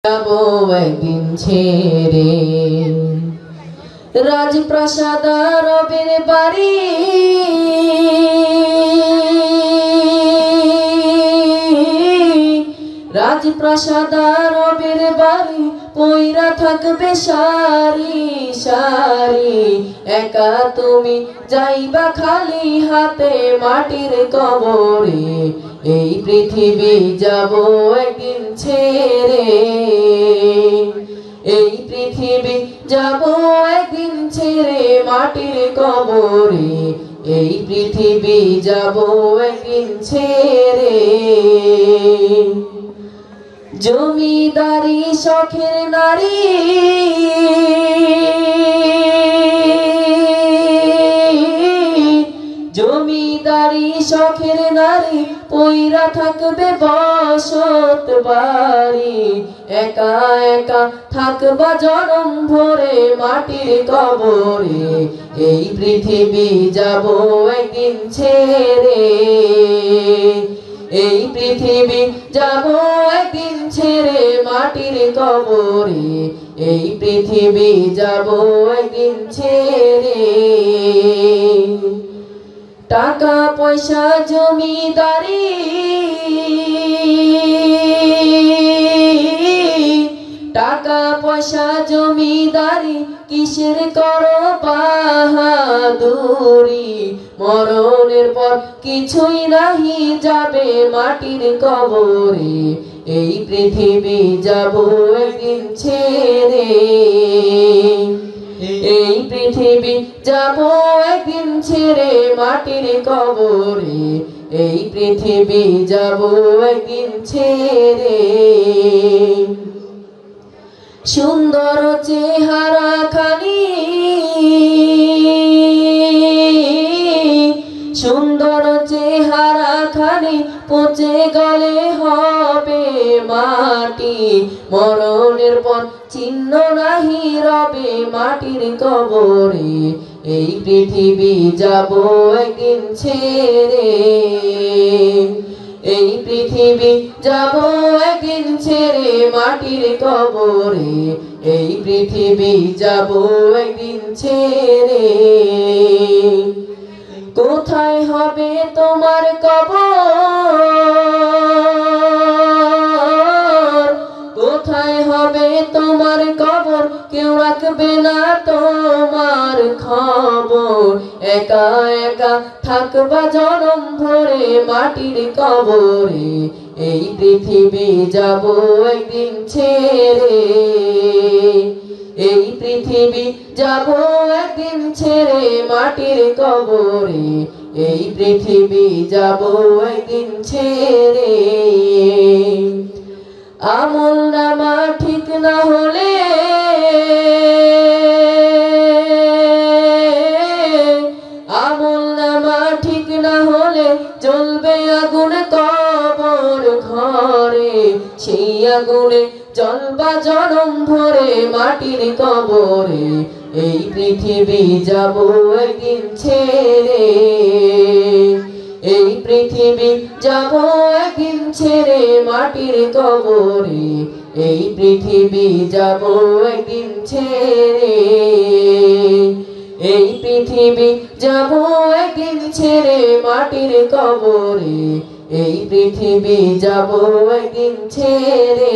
যাবো একদিন ছেড়ে রাজপ্রাসাদ রবের বাড়ি রাজপ্রাসাদ রবের বাড়ি পইরা থাকবে সারি সারি একা তুমি যাইবা খালি হাতে মাটির কবরে এই পৃথিবী যাব একদিন ছেড়ে এই পৃথিবী যাব একদিন ছেড়ে মাটির কবরে এই পৃথিবী যাব একদিন ছেড়ে জমিদারি শখের নারী জমিদারি শখের নারী পইরা থাকবে বসত বাড়ি একা একা থাকবা জনম ভরে মাটির কবরে এই পৃথিবী যাব একদিন ছেড়ে এই পৃথিবী যাব একদিন ছেড়ে মাটির কবরে এই পৃথিবী যাব একদিন ছেড়ে টাকা পয়সা জমিদারি টাকা পয়সা জমিদারি কিসের করো বাহাদুরি মরণের পর কিছুই নাহি যাবে মাটির কবরে এই পৃথিবী যাব একদিন ছেড়ে এই পৃথিবী যাব একদিন ছেড়ে মাটির কবরে এই পৃথিবী যাব একদিন ছেড়ে সুন্দর চেহারা খানি সুন্দর চেহারা খানি পচে গলে হবে মাটি মরণের পর চিহ্ন নাহি রবে মাটির কবরে এই পৃথিবী যাব একদিন ছেড়ে এই পৃথিবী যাব একদিন ছেড়ে মাটির কবরে এই পৃথিবী যাব একদিন ছেড়ে কোথায় হবে তোমার কবর কোথায় হবে তোমার কবর কেউ রাখবে না তোমার খবর একা একা থাকবা জনম ভরে মাটির কবরে এই পৃথিবী যাব একদিন ছেড়ে এই পৃথিবী যাব একদিন ছেড়ে মাটির কবরে এই পৃথিবী যাব একদিন ছেড়ে আমল নামা ঠিক না হলে আমল নামা ঠিক না হলে জ্বলবে আগুন কবর ঘরে সেই আগুনে জ্বলবা জনম ভরে মাটির কবরে এই পৃথিবী যাব একদিন ছেড়ে এই পৃথিবী যাব একদিন ছেড়ে মাটির কবরে এই পৃথিবী যাব একদিন ছেড়ে এই পৃথিবী যাব একদিন ছেড়ে মাটির কবরে এই পৃথিবী যাব একদিন ছেড়ে